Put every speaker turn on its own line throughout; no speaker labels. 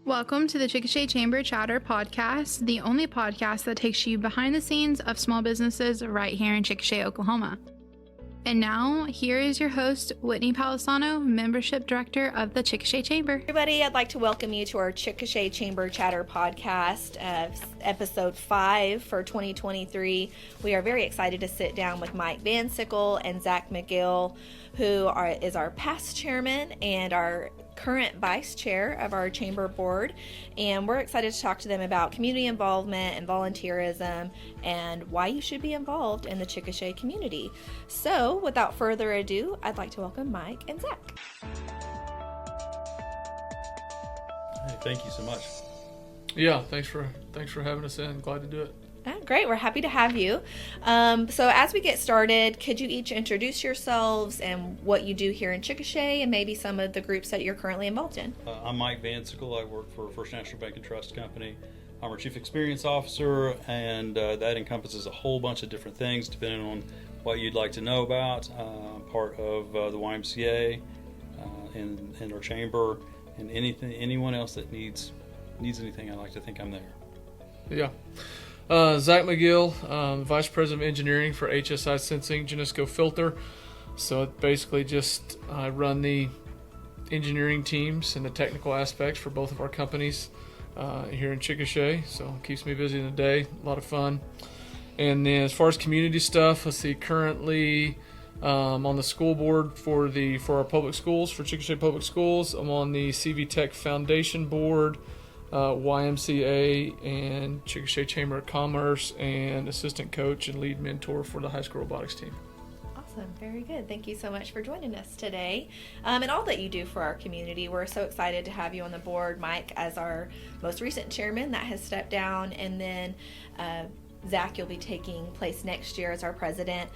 Welcome to the Chickasha Chamber Chatter podcast, the only podcast that takes you behind the scenes of small businesses right here in Chickasha, Oklahoma. And now, here is your host, Whitney Palisano, Membership Director of the Chickasha Chamber.
Everybody, I'd like to welcome you to our Chickasha Chamber Chatter podcast, episode 5 for 2023. We are very excited to sit down with Mike Van Sickle and Zack McGill, who is our past chairman and our current vice chair of our chamber board, and we're excited to talk to them about community involvement and volunteerism and why you should be involved in the Chickasha community. So without further ado, I'd like to welcome Mike and Zack.
Hey, thank you so much.
Yeah, thanks for having us in. Glad to do it.
Great, we're happy to have you. So as we get started, could you each introduce yourselves and what you do here in Chickasha and maybe some of the groups that you're currently involved in?
I'm Mike Van Sickle. I work for First National Bank and Trust Company. I'm our Chief Experience Officer, and that encompasses a whole bunch of different things depending on what you'd like to know about. Part of the YMCA and our chamber, and anyone else that needs anything, I like to think I'm there.
Yeah. Zack McGill, Vice President of Engineering for HSI Sensing Genisco Filter. So it basically just I run the engineering teams and the technical aspects for both of our companies here in Chickasha. So it keeps me busy in the day, a lot of fun. And then as far as community stuff, let's see, currently on the school board for our public schools, for Chickasha Public Schools. I'm on the CV Tech Foundation board, YMCA, and Chickasha Chamber of Commerce, and assistant coach and lead mentor for the high school robotics team.
Awesome. Very good. Thank you so much for joining us today and all that you do for our community. We're so excited to have you on the board, Mike, as our most recent chairman that has stepped down, and then Zack, you'll be taking place next year as our president.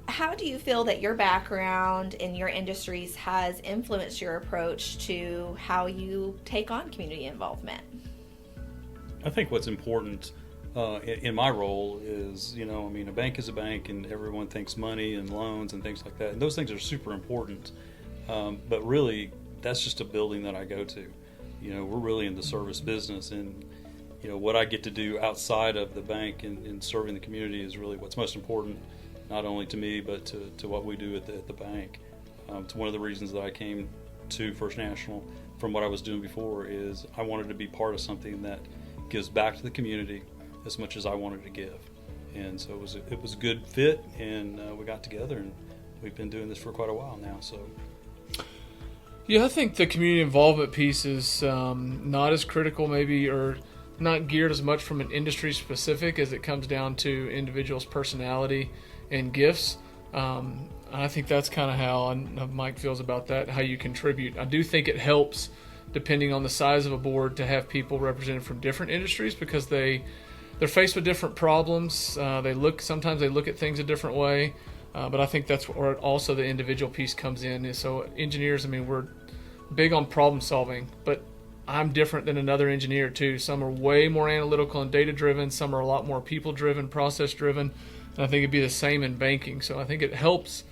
How do you feel that your background in your industries has influenced your approach to how you take on community involvement?
I think what's important in my role is, a bank is a bank, and everyone thinks money and loans and things like that. And those things are super important. But really, that's just a building that I go to. We're really in the service business, and what I get to do outside of the bank and serving the community is really what's most important, not only to me, but to what we do at the bank. It's one of the reasons that I came to First National from what I was doing before is I wanted to be part of something that gives back to the community as much as I wanted to give. And so it was a good fit, and we got together, and we've been doing this for quite a while now. So.
Yeah, I think the community involvement piece is not as critical maybe, or not geared as much from an industry specific as it comes down to individuals' personality and gifts. I think that's kind of how Mike feels about that, how you contribute. I do think it helps, depending on the size of a board, to have people represented from different industries, because they're faced with different problems. Sometimes they look at things a different way, but I think that's where also the individual piece comes in. So engineers, we're big on problem solving, but I'm different than another engineer too. Some are way more analytical and data driven. Some are a lot more people driven, process driven. And I think it'd be the same in banking. So I think it helps,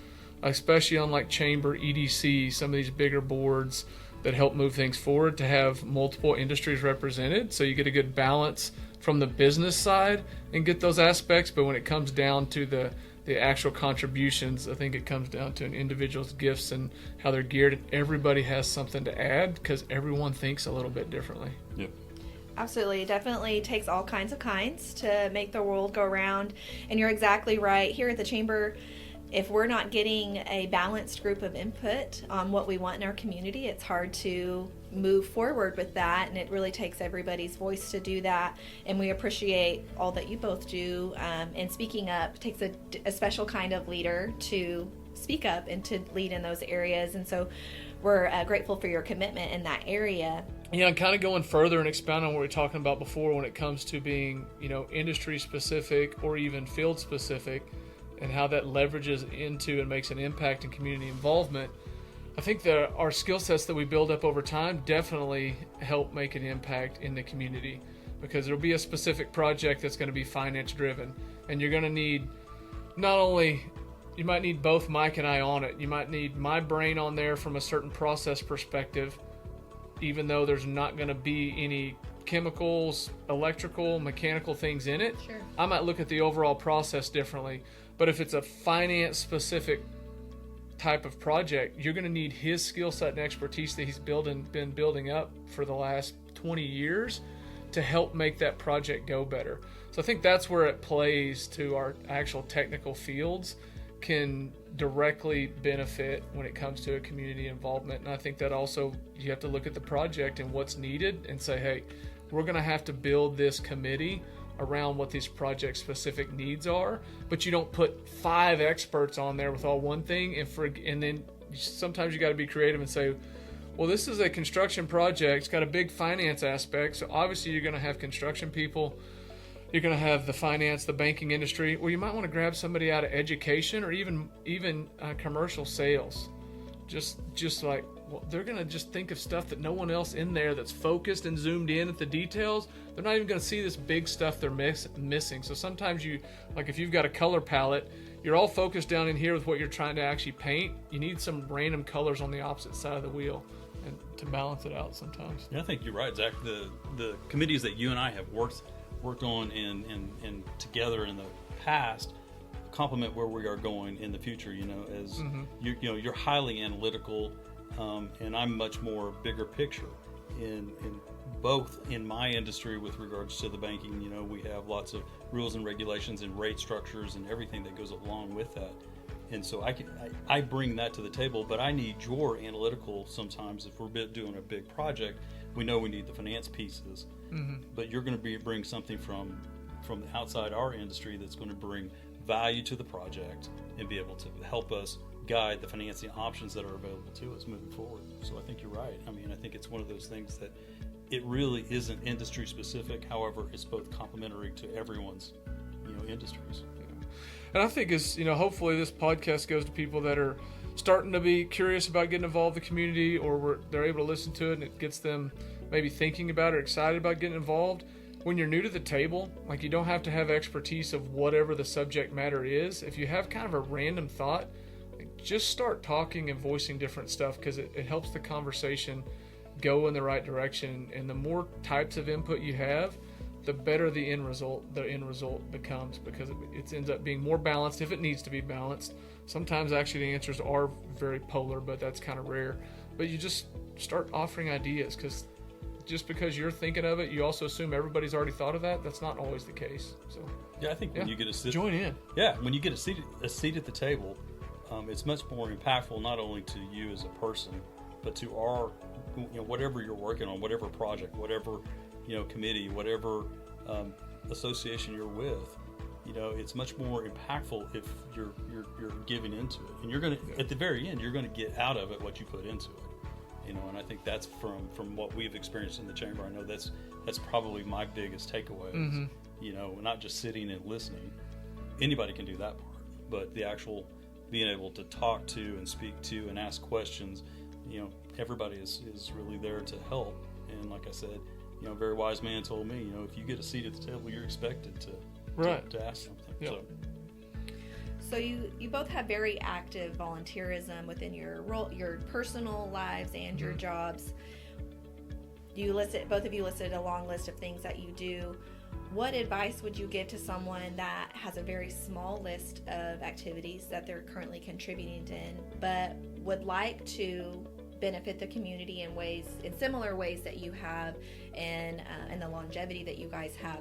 especially on like Chamber, EDC, some of these bigger boards that help move things forward, to have multiple industries represented. So you get a good balance from the business side and get those aspects. But when it comes down to the actual contributions, I think it comes down to an individual's gifts and how they're geared. And everybody has something to add because everyone thinks a little bit differently.
Yep.
Absolutely. It definitely takes all kinds of kinds to make the world go round. And you're exactly right. Here at the Chamber, if we're not getting a balanced group of input on what we want in our community, it's hard to move forward with that. And it really takes everybody's voice to do that. And we appreciate all that you both do. And speaking up, it takes a special kind of leader to speak up and to lead in those areas. And so we're grateful for your commitment in that area.
Yeah, and kind of going further and expounding on what we were talking about before when it comes to being, industry specific or even field specific, and how that leverages into and makes an impact in community involvement. I think that our skill sets that we build up over time definitely help make an impact in the community, because there'll be a specific project that's going to be finance driven, and you're going to need you might need both Mike and I on it. You might need my brain on there from a certain process perspective, even though there's not going to be any chemicals, electrical, mechanical things in it.
Sure.
I might look at the overall process differently. But if it's a finance specific type of project, you're going to need his skill set and expertise that he's been building up for the last 20 years to help make that project go better. So I think that's where it plays to our actual technical fields, can directly benefit when it comes to a community involvement. And I think that also you have to look at the project and what's needed and say, hey, we're going to have to build this committee around what these project specific needs are, but you don't put 5 experts on there with all one thing, and then sometimes you got to be creative and say, well, this is a construction project, it's got a big finance aspect, so obviously you're going to have construction people, you're going to have the finance, the banking industry. Well, you might want to grab somebody out of education or even commercial sales. Just like, well, they're going to just think of stuff that no one else in there that's focused and zoomed in at the details. They're not even going to see this big stuff they're missing. So sometimes you, like if you've got a color palette, you're all focused down in here with what you're trying to actually paint. You need some random colors on the opposite side of the wheel and to balance it out sometimes.
Yeah, I think you're right, Zach. The committees that you and I have worked on and together in the past complement where we are going in the future. You know, as you're highly analytical, and I'm much more bigger picture. In both in my industry with regards to the banking, you know, we have lots of rules and regulations and rate structures and everything that goes along with that. And so I bring that to the table, but I need your analytical sometimes. If we're doing a big project, we know we need the finance pieces, but you're going to bring something from outside our industry that's going to bring value to the project and be able to help us guide the financing options that are available to us moving forward. So I think you're right. I mean, I think it's one of those things that it really isn't industry specific. However, it's both complementary to everyone's, industries.
And I think hopefully this podcast goes to people that are starting to be curious about getting involved in the community, or they're able to listen to it and it gets them maybe thinking about or excited about getting involved. When you're new to the table, like, you don't have to have expertise of whatever the subject matter is. If you have kind of a random thought, just start talking and voicing different stuff, because it helps the conversation go in the right direction. And the more types of input you have, the better the end result becomes, because it ends up being more balanced if it needs to be balanced. Sometimes actually the answers are very polar, but that's kind of rare. But you just start offering ideas, because just because you're thinking of it, you also assume everybody's already thought of that. That's not always the case. So
yeah, I think when you get a seat,
join in.
Yeah, when you get a seat at the table, it's much more impactful not only to you as a person, but to our, whatever you're working on, whatever project, whatever committee, whatever association you're with. It's much more impactful if you're giving into it, and you're going to, at the very end, you're going to get out of it what you put into it. And I think that's from what we've experienced in the chamber. I know that's probably my biggest takeaway. Not just sitting and listening. Anybody can do that part, but the actual being able to talk to and speak to and ask questions, everybody is really there to help. And like I said, a very wise man told me, if you get a seat at the table, you're expected to ask something.
Yep.
So you both have very active volunteerism within your role, your personal lives and your jobs. Both of you listed a long list of things that you do. What advice would you give to someone that has a very small list of activities that they're currently contributing in, but would like to benefit the community in similar ways that you have, and the longevity that you guys have?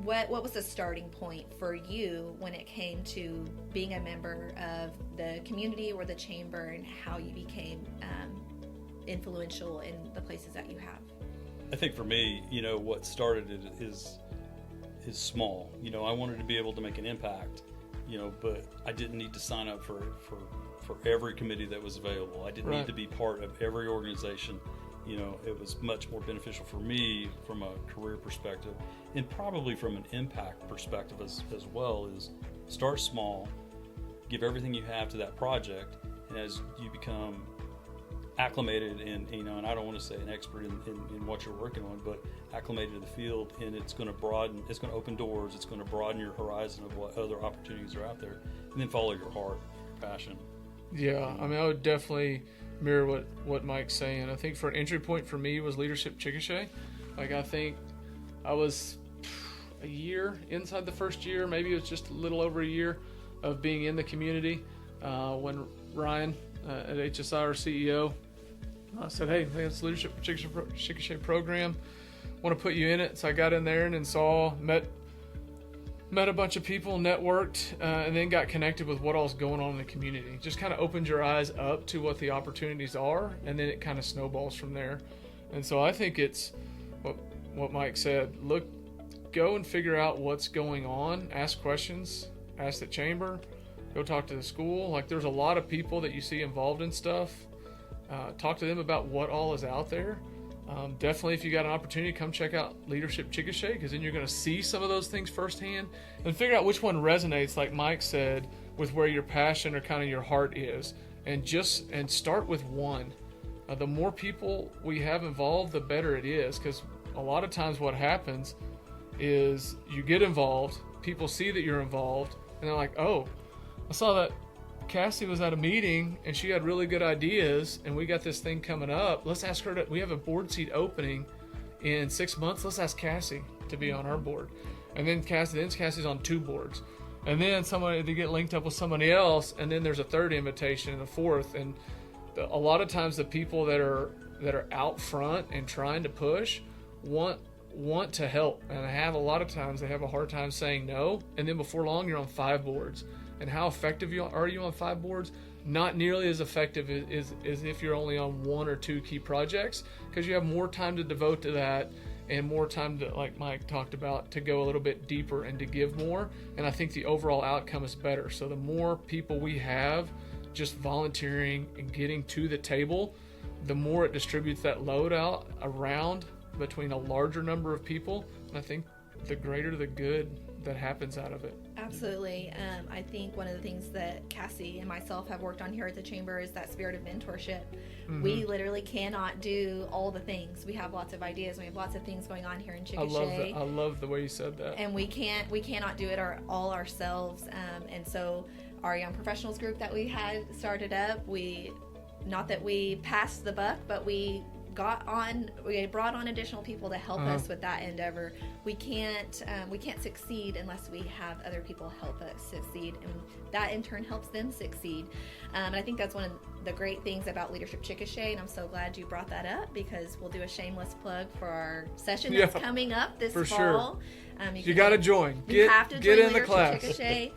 What was the starting point for you when it came to being a member of the community or the chamber, and how you became influential in the places that you have?
I think for me, what started it is small. I wanted to be able to make an impact, but I didn't need to sign up for every committee that was available. I didn't need to be part of every organization. It was much more beneficial for me from a career perspective, and probably from an impact perspective as well, is start small, give everything you have to that project, and as you become acclimated and I don't want to say an expert in what you're working on, but acclimated to the field, and it's going to open doors, it's going to broaden your horizon of what other opportunities are out there, and then follow your heart, your passion.
Yeah, I mean, I would definitely mirror what Mike's saying. I think for an entry point for me was Leadership Chickasha. Like, I think I was a year inside the first year, maybe it was just a little over a year of being in the community when Ryan at HSI, our CEO, said, hey, it's Leadership Chickasha program. Want to put you in it. So I got in there and then met a bunch of people, networked, and then got connected with what all was going on in the community. Just kind of opened your eyes up to what the opportunities are, and then it kind of snowballs from there. And so I think it's what Mike said. Go and figure out what's going on. Ask questions. Ask the chamber. Go talk to the school. Like, there's a lot of people that you see involved in stuff. Talk to them about what all is out there. Definitely, if you got an opportunity, come check out Leadership Chickasha, because then you're going to see some of those things firsthand and figure out which one resonates, like Mike said, with where your passion or kind of your heart is, and start with one. The more people we have involved, the better it is, because a lot of times what happens is you get involved, people see that you're involved, and they're like, oh, I saw that Cassie was at a meeting and she had really good ideas, and we got this thing coming up. Let's ask her we have a board seat opening in 6 months. Let's ask Cassie to be on our board. And then Cassie's on 2 boards. And then they get linked up with somebody else, and then there's a third invitation and a fourth. And a lot of times the people that are out front and trying to push want to help, and a lot of times they have a hard time saying no. And then before long, you're on 5 boards. And how effective are you on 5 boards? Not nearly as effective as if you're only on 1 or 2 key projects, because you have more time to devote to that, and more time to, like Mike talked about, to go a little bit deeper and to give more. And I think the overall outcome is better. So the more people we have just volunteering and getting to the table, the more it distributes that load out around between a larger number of people. And I think the greater the good that happens out of it.
Absolutely. I think one of the things that Cassie and myself have worked on here at the Chamber is that spirit of mentorship. Mm-hmm. We literally cannot do all the things. We have lots of ideas. We have lots of things going on here in Chickasha.
I love the way you said that.
And we cannot do it all ourselves. And so our young professionals group that we had started up, not that we passed the buck, but we brought on additional people to help us with that endeavor. We can't succeed unless we have other people help us succeed, and that in turn helps them succeed. And I think that's one of the great things about Leadership Chickasha, and I'm so glad you brought that up, because we'll do a shameless plug for our session that's coming up this fall.
Sure. You got to join.
You have to
get
join
in the class.
Chickasha.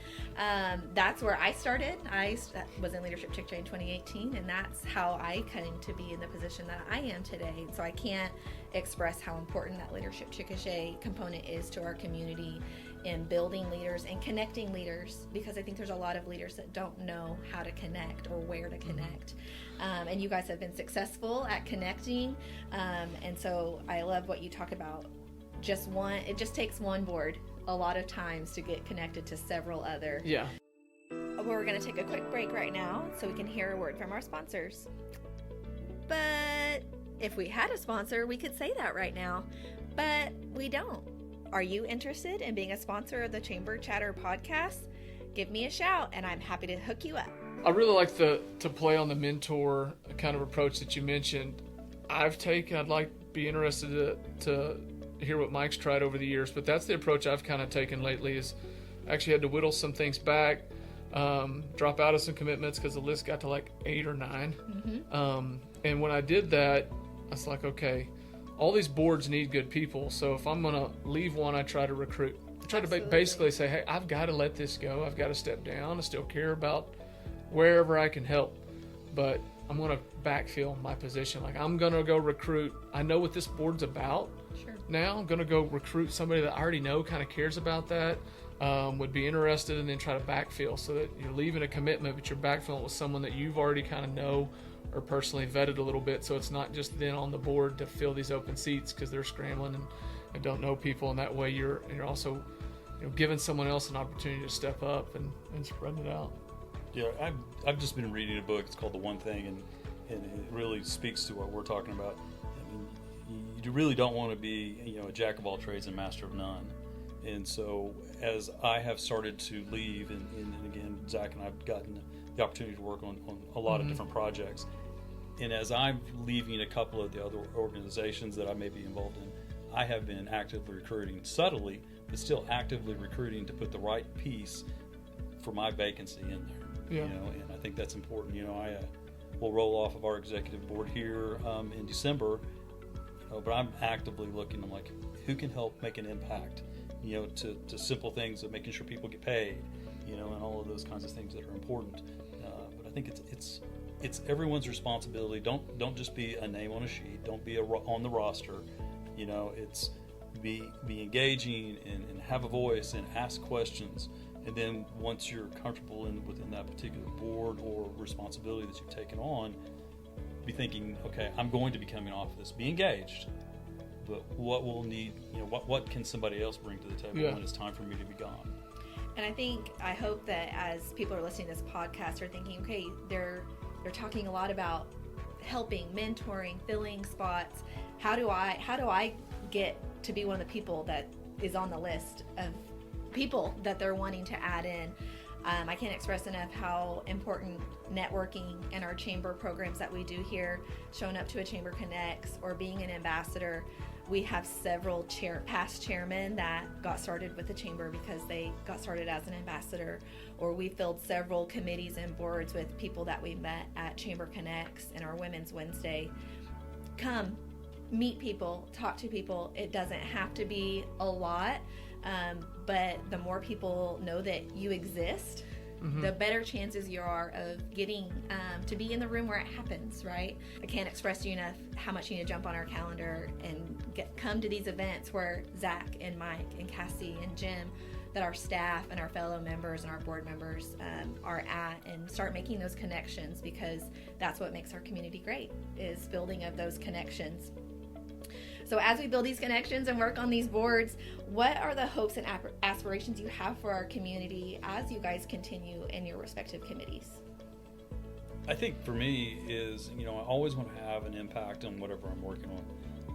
That's where I started. I was in Leadership Chickasha in 2018, and that's how I came to be in the position that I am today. So I can't express how important that Leadership Chickasha component is to our community in building leaders and connecting leaders, because I think there's a lot of leaders that don't know how to connect or where to connect. And you guys have been successful at connecting. And so I love what you talk about. It just takes one board a lot of times to get connected to several other.
Yeah.
We're going to take a quick break right now so we can hear a word from our sponsors. But if we had a sponsor, we could say that right now, but we don't. Are you interested in being a sponsor of the Chamber Chatter podcast? Give me a shout and I'm happy to hook you up.
I really like to play on the mentor kind of approach that you mentioned. I'd like to be interested to hear what Mike's tried over the years, but that's the approach I've kind of taken lately. Is I actually had to whittle some things back, drop out of some commitments because the list got to like 8 or 9. Mm-hmm. And when I did that, I was like, okay, all these boards need good people. So if I'm going to leave one, I try to recruit. I try to basically say, hey, I've got to let this go. I've got to step down. I still care about wherever I can help, but I'm going to backfill my position. Like, I'm going to go recruit. I know what this board's about.
Sure.
Now I'm going to go recruit somebody that I already know kind of cares about that, would be interested, and then try to backfill, so that you're leaving a commitment, but you're backfilling with someone that you've already kind of know or personally vetted a little bit. So it's not just then on the board to fill these open seats because they're scrambling and don't know people. And that way you're also giving someone else an opportunity to step up and spreading it out.
Yeah, I've just been reading a book. It's called The One Thing, and it really speaks to what we're talking about. I mean, you really don't want to be a jack of all trades and master of none. And so as I have started to leave, and again, Zack and I have gotten the opportunity to work on a lot of different projects, and as I'm leaving a couple of the other organizations that I may be involved in, I have been actively recruiting, subtly, but still actively recruiting to put the right piece for my vacancy in there.
Yeah.
And I think that's important. I will roll off of our executive board here in December, but I'm actively looking. I'm like, who can help make an impact? To simple things of making sure people get paid, and all of those kinds of things that are important. But I think it's everyone's responsibility. Don't just be a name on a sheet. Don't be on the roster. It's be engaging and have a voice and ask questions. And then once you're comfortable within that particular board or responsibility that you've taken on, be thinking, okay, I'm going to be coming off this. Be engaged, but what will need, what can somebody else bring to the table when it's time for me to be gone?
And I hope that as people are listening to this podcast, are thinking, okay, they're talking a lot about helping, mentoring, filling spots. How do I get to be one of the people that is on the list of people that they're wanting to add in? I can't express enough how important networking and our chamber programs that we do here, showing up to a Chamber Connects or being an ambassador. We have several past chairmen that got started with the chamber because they got started as an ambassador, or we filled several committees and boards with people that we met at Chamber Connects and our Women's Wednesday. Come, meet people, talk to people. It doesn't have to be a lot, but the more people know that you exist, the better chances you are of getting to be in the room where it happens, right? I can't express to you enough how much you need to jump on our calendar and come to these events where Zack and Mike and Cassie and Jim, that our staff and our fellow members and our board members are at, and start making those connections, because that's what makes our community great, is building of those connections. So as we build these connections and work on these boards, what are the hopes and aspirations you have for our community as you guys continue in your respective committees?
I think for me is, I always want to have an impact on whatever I'm working on.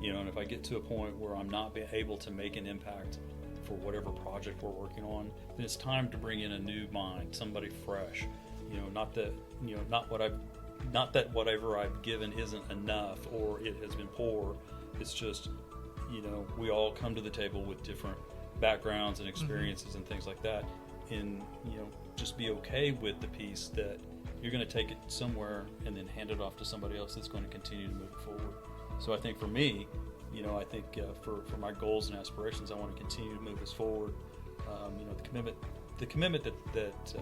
And if I get to a point where I'm not able to make an impact for whatever project we're working on, then it's time to bring in a new mind, somebody fresh. Not that whatever I've given isn't enough or it has been poor. It's just, we all come to the table with different backgrounds and experiences and things like that. And, just be okay with the piece that you're going to take it somewhere and then hand it off to somebody else that's going to continue to move it forward. So I think for me, I think for my goals and aspirations, I want to continue to move us forward. The commitment that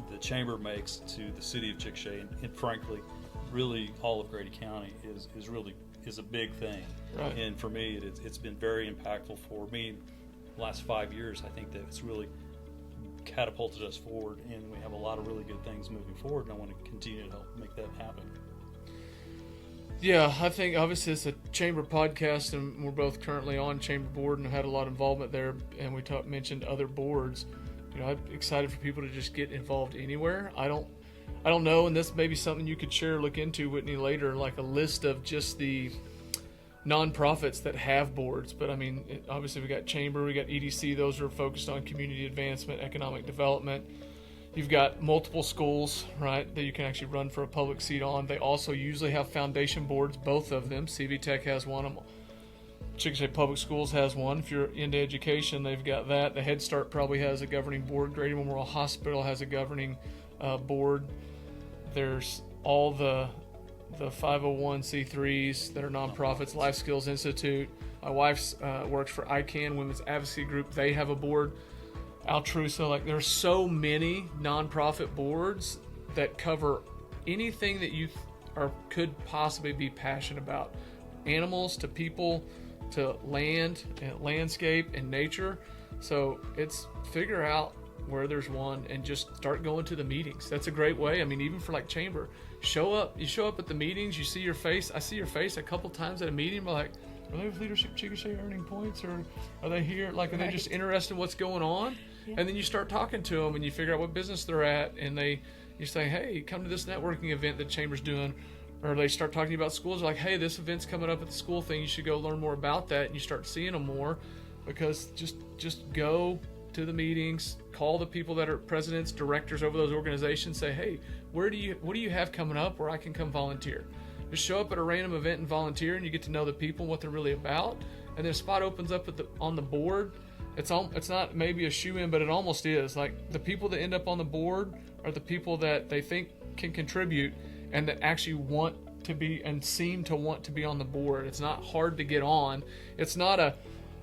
the Chamber makes to the city of Chickasha and frankly, really all of Grady County is a big thing.
Right.
And for me, it's been very impactful for me. The last 5 years, I think that it's really catapulted us forward, and we have a lot of really good things moving forward, and I want to continue to help make that happen.
Yeah, I think obviously it's a chamber podcast, and we're both currently on chamber board and have had a lot of involvement there, and we mentioned other boards. I'm excited for people to just get involved anywhere. I don't know, and this may be something you could look into, Whitney, later, like a list of just the nonprofits that have boards. But obviously we got Chamber, we got EDC, those are focused on community advancement, economic development. You've got multiple schools, right, that you can actually run for a public seat on. They also usually have foundation boards, both of them. CV Tech has one. Chickasha Public Schools has one. If you're into education, they've got that. The Head Start probably has a governing board. Grady Memorial Hospital has a governing board. There's all the 501c3s that are nonprofits, Life Skills Institute. My wife's works for ICANN, Women's Advocacy Group. They have a board. Altrusa, there's so many nonprofit boards that cover anything that you could possibly be passionate about. Animals to people to land and landscape and nature. So it's figure out where there's one and just start going to the meetings. That's a great way. Even for chamber, show up. You show up at the meetings, you see your face. I see your face a couple times at a meeting. We're like, are they with Leadership Chickasha earning points, or are they here? Are they just interested in what's going on? Yeah. And then you start talking to them and you figure out what business they're at, and you say, hey, come to this networking event that Chamber's doing. Or they start talking about schools, like, hey, this event's coming up at the school thing. You should go learn more about that. And you start seeing them more, because just go to the meetings, call the people that are presidents, directors over those organizations, say, hey, what do you have coming up where I can come volunteer? Just show up at a random event and volunteer, and you get to know the people and what they're really about. And then a spot opens up on the board. It's not maybe a shoe-in, but it almost is. Like, the people that end up on the board are the people that they think can contribute and that actually want to be and seem to want to be on the board. It's not hard to get on. It's not a,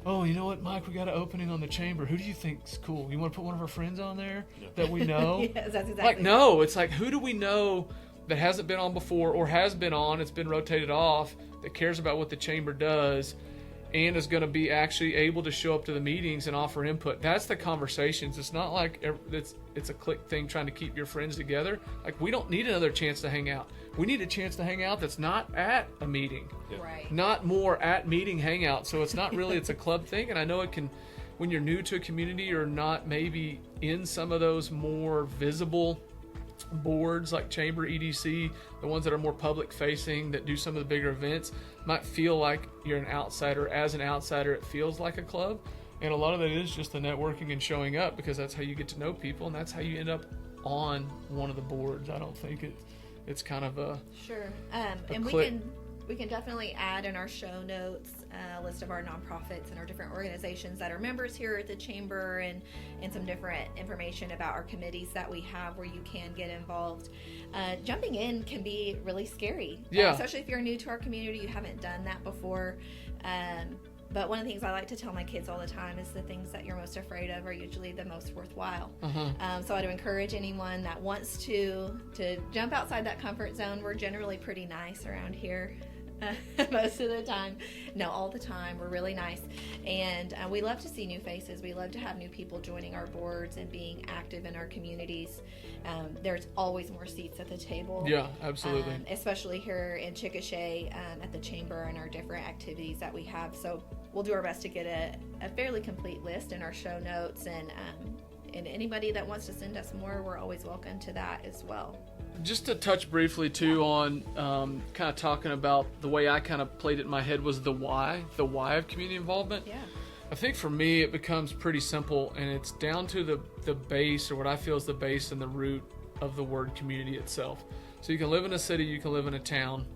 oh, you know what, Mike, we got an opening on the chamber. Who do you think's cool? You want to put one of our friends on there that we know?
Yes, that's exactly.
Like, no, it's like, who do we know that hasn't been on before or has been on, it's been rotated off, that cares about what the chamber does and is going to be actually able to show up to the meetings and offer input. That's the conversations. It's not like it's a clique thing trying to keep your friends together. Like, we don't need another chance to hang out. We need a chance to hang out that's not at a meeting.
Yeah.
Right.
Not more at meeting hangout. So it's not really, it's a club thing. And I know it can, when you're new to a community or not maybe in some of those more visible boards like Chamber, EDC, the ones that are more public facing, that do some of the bigger events, might feel like you're an outsider. As an outsider, it feels like a club. And a lot of that is just the networking and showing up, because that's how you get to know people and that's how you end up on one of the boards. I don't think it's kind of a
Sure. And
click.
we can definitely add in our show notes a list of our nonprofits and our different organizations that are members here at the chamber, and some different information about our committees that we have where you can get involved. Jumping in can be really scary, especially if you're new to our community, you haven't done that before. But one of the things I like to tell my kids all the time is the things that you're most afraid of are usually the most worthwhile. So I'd encourage anyone that wants to jump outside that comfort zone. We're generally pretty nice around here. Most of the time. No, all the time. We're really nice. And we love to see new faces. We love to have new people joining our boards and being active in our communities. There's always more seats at the table.
Yeah, absolutely.
Especially here in Chickasha at the chamber and our different activities that we have. So we'll do our best to get a fairly complete list in our show notes. And anybody that wants to send us more, we're always welcome to that as well.
Just to touch briefly too on kind of talking about the way I kind of played it in my head was the why of community involvement.
Yeah.
I think for me it becomes pretty simple, and it's down to the base, or what I feel is the base and the root of the word community itself. So you can live in a city, you can live in a town,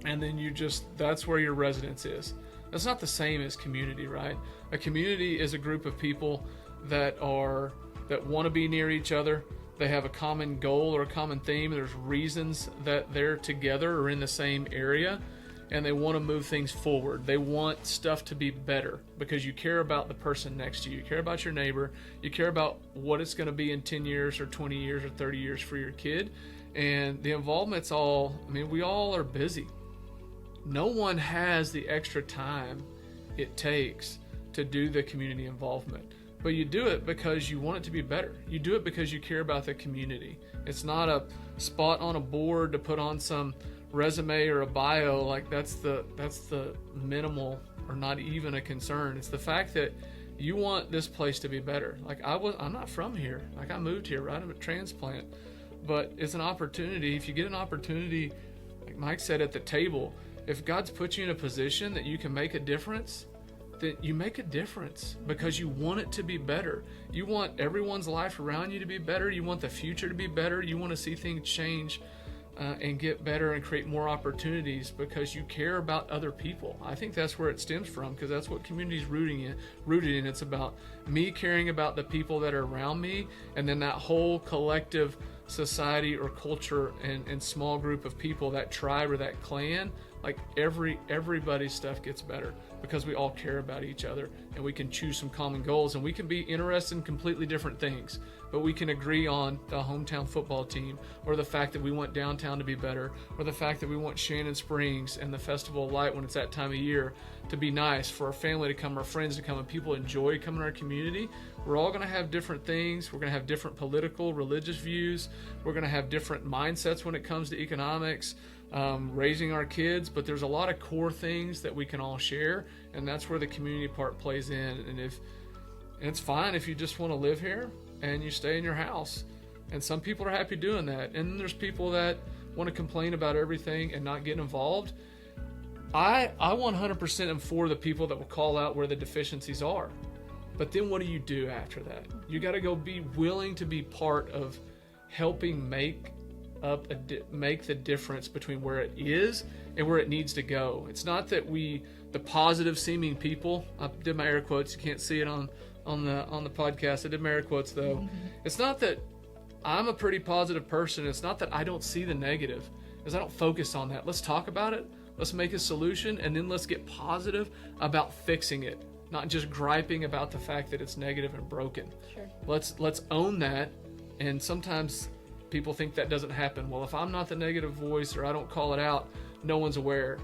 and then that's where your residence is. That's not the same as community, right? A community is a group of people that want to be near each other. They have a common goal or a common theme. There's reasons that they're together or in the same area, and they want to move things forward. They want stuff to be better because you care about the person next to you. You care about your neighbor. You care about what it's going to be in 10 years or 20 years or 30 years for your kid. And the involvement's we all are busy. No one has the extra time it takes to do the community involvement. But you do it because you want it to be better. You do it because you care about the community. It's not a spot on a board to put on some resume or a bio. Like, that's the minimal or not even a concern. It's the fact that you want this place to be better. Like, I'm not from here. Like, I moved here, right? I'm a transplant. But it's an opportunity. If you get an opportunity, like Mike said, at the table, if God's put you in a position that you can make a difference, that you make a difference because you want it to be better. You want everyone's life around you to be better. You want the future to be better. You want to see things change and get better and create more opportunities because you care about other people. I think that's where it stems from, because that's what community is rooted in. It's about me caring about the people that are around me, and then that whole collective society or culture and small group of people, that tribe or that clan, like everybody's stuff gets better because we all care about each other, and we can choose some common goals, and we can be interested in completely different things, but we can agree on the hometown football team, or the fact that we want downtown to be better, or the fact that we want Shannon Springs and the Festival of Light when it's that time of year to be nice, for our family to come, our friends to come, and people enjoy coming to our community. We're all going to have different things. We're going to have different political, religious views. We're going to have different mindsets when it comes to economics, raising our kids, but there's a lot of core things that we can all share, and that's where the community part plays in. And it's fine if you just want to live here and you stay in your house, and some people are happy doing that, and then there's people that want to complain about everything and not get involved. I 100% am for the people that will call out where the deficiencies are, but then what do you do after that? You got to go be willing to be part of helping make make the difference between where it is and where it needs to go. It's not that the positive seeming people, I did my air quotes, you can't see it on the podcast, I did my air quotes though. Mm-hmm. It's not that I'm a pretty positive person. It's not that I don't see the negative, because I don't focus on that. Let's talk about it. Let's make a solution, and then let's get positive about fixing it, not just griping about the fact that it's negative and broken.
Sure.
Let's own that. And sometimes people think that doesn't happen. Well, if I'm not the negative voice or I don't call it out, no one's aware.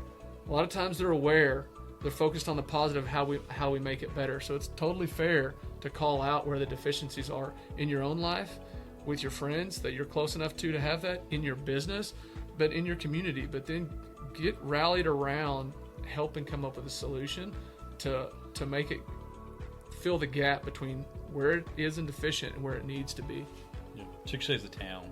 A lot of times they're aware. They're focused on the positive, how we make it better. So it's totally fair to call out where the deficiencies are in your own life, with your friends that you're close enough to have that, in your business, but in your community. But then get rallied around helping come up with a solution to make it fill the gap between where it is deficient and where it needs to be.
Yeah. Chickasha is a town.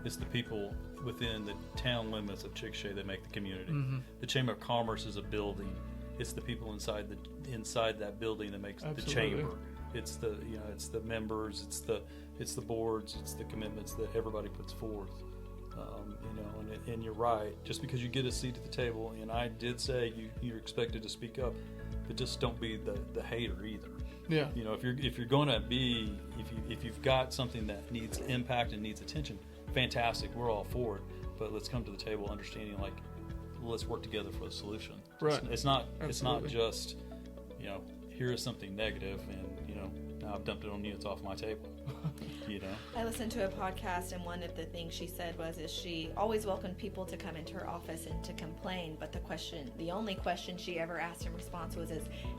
It's the people within the town limits of Chickasha that make the community. Mm-hmm. The Chamber of Commerce is a building. It's the people inside that building that makes the chamber. It's the members. It's the boards. It's the commitments that everybody puts forth. And you're right. Just because you get a seat at the table, and I did say you're expected to speak up, but just don't be the hater either.
Yeah.
If you're going to be, if you've got something that needs impact and needs attention, fantastic. We're all for it. But let's come to the table understanding, like, let's work together for the solution.
Right.
It's not just, here is something negative, and now I've dumped it on you. It's off my table.
I listened to a podcast, and one of the things she said is she always welcomed people to come into her office and to complain, but the only question she ever asked in response was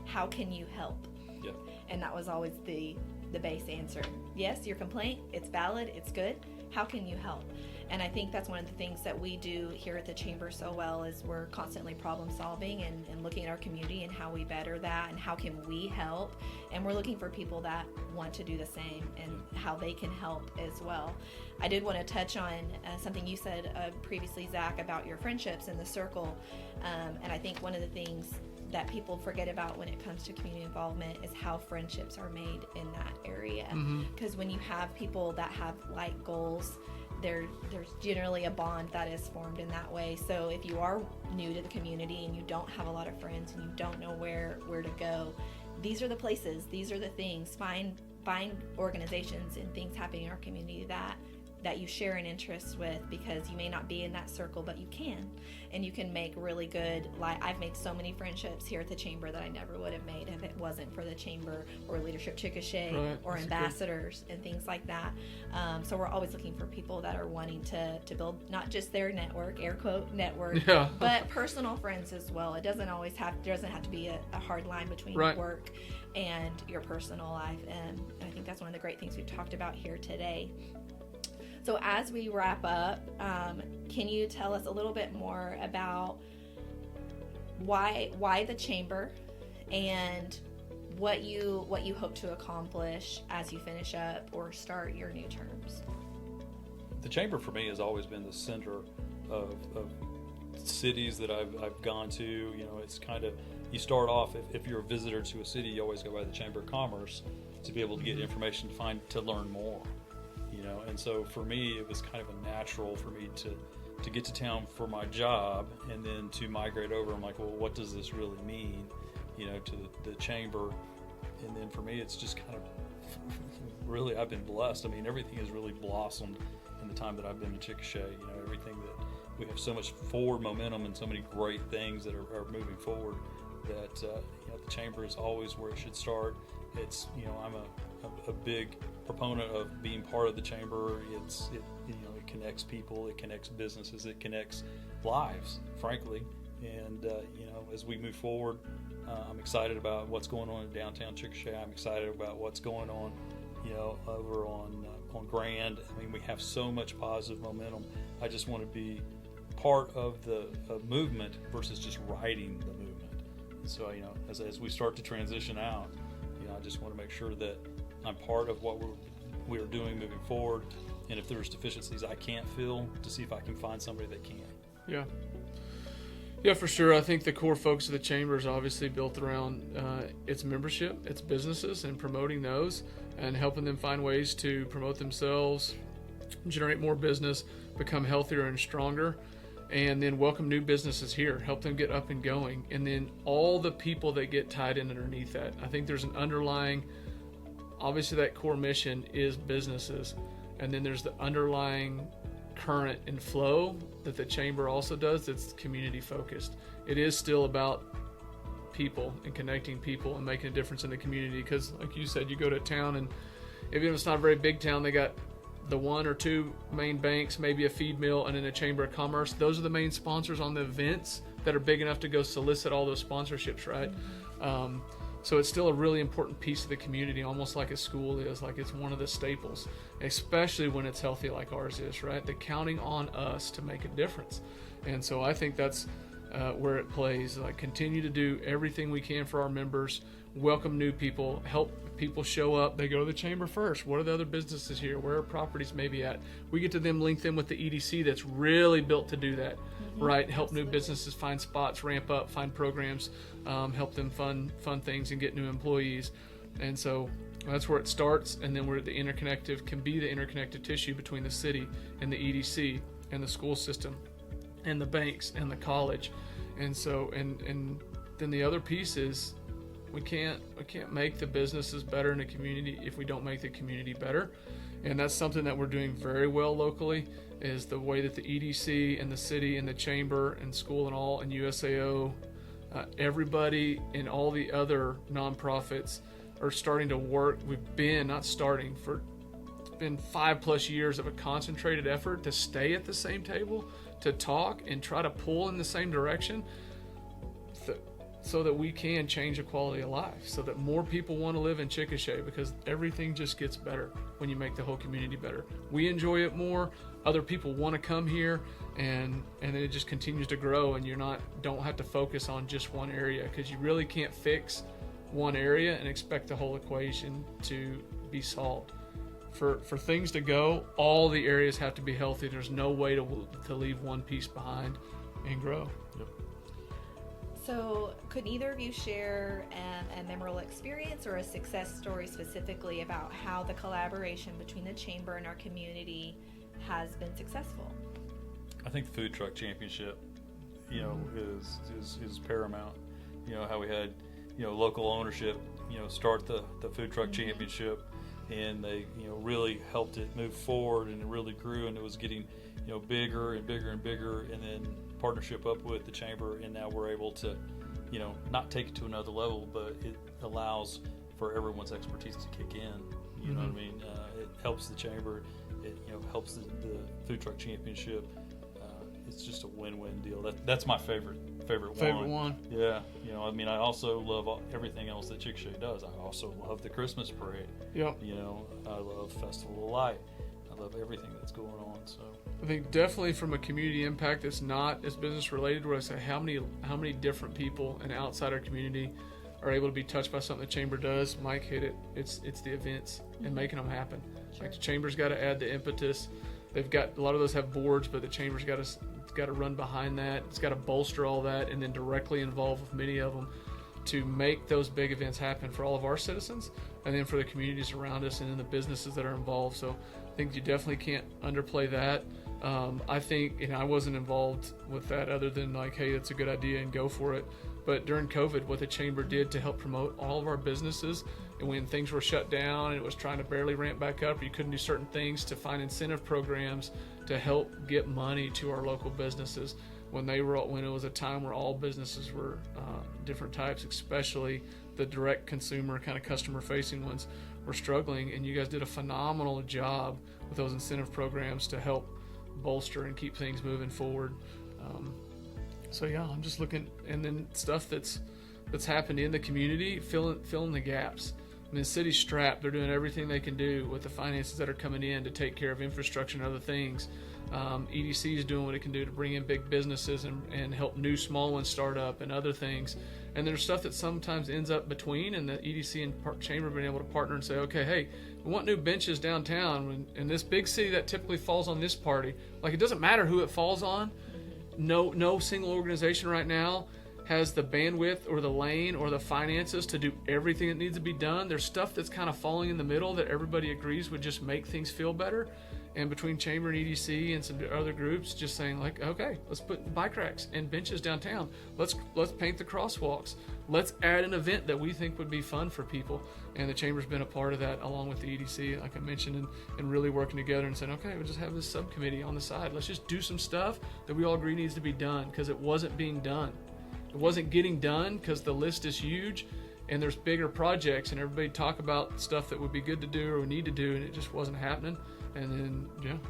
how can you help?
Yeah.
And that was always the base answer. Yes, your complaint, it's valid, it's good. How can you help? And I think that's one of the things that we do here at the Chamber so well, is we're constantly problem solving and looking at our community and how we better that and how can we help. And we're looking for people that want to do the same and how they can help as well. I did want to touch on something you said previously, Zack, about your friendships in the circle. And I think one of the things that people forget about when it comes to community involvement is how friendships are made in that area. Because when you have people that have like goals, there's generally a bond that is formed in that way. So if you are new to the community and you don't have a lot of friends and you don't know where to go, these are the places, these are the things. Find organizations and things happening in our community that you share an interest with, because you may not be in that circle, but you can. And you can make really good, I've made so many friendships here at the Chamber that I never would have made if it wasn't for the Chamber or Leadership Chickasha or ambassadors and things like that. So we're always looking for people that are wanting to build not just their network, air quote network, but personal friends as well. It doesn't have to be a hard line between work and your personal life. And I think that's one of the great things we've talked about here today. So as we wrap up, can you tell us a little bit more about why the Chamber and what you hope to accomplish as you finish up or start your new terms?
The Chamber for me has always been the center of cities that I've gone to. It's kind of, you start off, if you're a visitor to a city, you always go by the Chamber of Commerce to be able to get information to learn more. And so for me, it was kind of a natural for me to get to town for my job and then to migrate over. I'm like, well, what does this really mean, to the Chamber? And then for me, it's just kind of really, I've been blessed. I mean, everything has really blossomed in the time that I've been in Chickasha. Everything that we have so much forward momentum and so many great things that are moving forward that, the Chamber is always where it should start. It's, I'm a big proponent of being part of the Chamber. It connects people, it connects businesses, it connects lives, frankly. And as we move forward, I'm excited about what's going on in downtown Chickasha. I'm excited about what's going on, over on Grand. I mean, we have so much positive momentum. I just want to be part of the movement versus just riding the movement. And so, as we start to transition out, I just want to make sure that I'm part of what we're doing moving forward, and if there's deficiencies I can't fill, to see if I can find somebody that can.
Yeah, for sure. I think the core focus of the Chamber is obviously built around its membership, its businesses, and promoting those and helping them find ways to promote themselves generate more business, become healthier and stronger, and then welcome new businesses here, help them get up and going, and then all the people that get tied in underneath that. I think there's an underlying, obviously that core mission is businesses, and then there's the underlying current and flow that the chamber also does that's community focused. It is still about people and connecting people and making a difference in the community, because like you said, you go to a town, and even if it's not a very big town, they got the one or two main banks, maybe a feed mill, and then a chamber of commerce. Those are the main sponsors on the events that are big enough to go solicit all those sponsorships, right? So it's still a really important piece of the community, almost like a school is, like it's one of the staples, especially when it's healthy like ours is, right? They're counting on us to make a difference. And so I think that's where it plays. Like, continue to do everything we can for our members, welcome new people, help people show up. They go to the chamber first. What are the other businesses here? Where are properties maybe at? We get to them link them with the EDC that's really built to do that, right? Help new businesses find spots, ramp up, find programs, help them fund things and get new employees. And so that's where it starts. And then we're the can be the interconnective tissue between the city and the EDC and the school system and the banks and the college. And so, and then the other piece is, we can't make the businesses better in the community if we don't make the community better. And that's something that we're doing very well locally, is the way that the EDC and the city and the chamber and school and all and USAO, everybody and all the other nonprofits are starting to work. We've been it's been 5+ years of a concentrated effort to stay at the same table, to talk and try to pull in the same direction, so that we can change the quality of life, so that more people want to live in Chickasha, because everything just gets better when you make the whole community better. We enjoy it more, other people want to come here, and then it just continues to grow, and don't have to focus on just one area, because you really can't fix one area and expect the whole equation to be solved. For things to go, all the areas have to be healthy. There's no way to leave one piece behind and grow.
Yep.
So could either of you share a memorable experience or a success story specifically about how the collaboration between the chamber and our community has been successful?
I think the food truck championship, is paramount. How we had, local ownership, start the food truck championship, and they, really helped it move forward, and it really grew, and it was getting, bigger and bigger and bigger, and then partnership up with the chamber, and now we're able to, not take it to another level, but it allows for everyone's expertise to kick in. You know what I mean? It helps the chamber. It helps the food truck championship. It's just a win-win deal. That's my favorite one. Yeah. I also love everything else that Chickasha does. I also love the Christmas parade. Yep. I love Festival of Light. I love everything that's going on. So
I think definitely from a community impact that's not as business related, where I say how many different people and outside our community are able to be touched by something the chamber does. Mike hit it. It's the events and making them happen. Sure. Like, the chamber's got to add the impetus. They've got, a lot of those have boards, but the chamber's got to run behind that. It's got to bolster all that, and then directly involve with many of them to make those big events happen for all of our citizens, and then for the communities around us, and then the businesses that are involved. So I think you definitely can't underplay that. I think, I wasn't involved with that other than like, hey, that's a good idea and go for it. But during COVID, what the chamber did to help promote all of our businesses, and when things were shut down and it was trying to barely ramp back up, or you couldn't do certain things, to find incentive programs to help get money to our local businesses when it was a time where all businesses were different types, especially the direct consumer kind of customer facing ones, were struggling. And you guys did a phenomenal job with those incentive programs to help bolster and keep things moving forward. So yeah, I'm just looking, and then stuff that's happened in the community, filling the gaps. I mean, the city's strapped. They're doing everything they can do with the finances that are coming in to take care of infrastructure and other things. EDC is doing what it can do to bring in big businesses and help new small ones start up and other things. And there's stuff that sometimes ends up between, and the EDC and chamber have been able to partner and say, okay, hey, we want new benches downtown. In this big city that typically falls on this party, like, it doesn't matter who it falls on. No single organization right now has the bandwidth or the lane or the finances to do everything that needs to be done. There's stuff that's kind of falling in the middle that everybody agrees would just make things feel better. and between Chamber and EDC and some other groups, just saying like, okay, let's put bike racks and benches downtown. Let's paint the crosswalks. Let's add an event that we think would be fun for people. And the Chamber's been a part of that, along with the EDC, like I mentioned, and really working together and saying, okay, we'll just have this subcommittee on the side. Let's just do some stuff that we all agree needs to be done, because it wasn't being done. It wasn't getting done because the list is huge and there's bigger projects and everybody talk about stuff that would be good to do or we need to do, and it just wasn't happening. And then,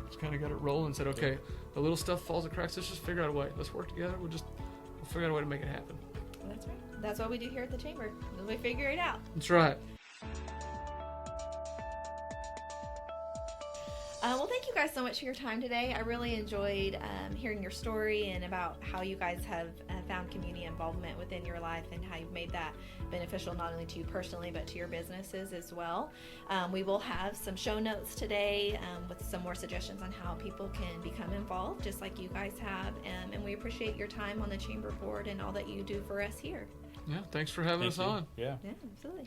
just kind of got it rolling and said, okay, the little stuff falls the cracks. Let's just figure out a way. Let's work together. We'll figure out a way to make it happen.
That's right. That's what we do here at the Chamber. We figure it out.
That's right.
Well, thank you guys so much for your time today. I really enjoyed hearing your story and about how you guys have found community involvement within your life and how you've made that beneficial not only to you personally but to your businesses as well. We will have some show notes today with some more suggestions on how people can become involved, just like you guys have. And we appreciate your time on the Chamber Board and all that you do for us here.
Yeah, thanks for having us on.
Yeah.
Yeah, absolutely.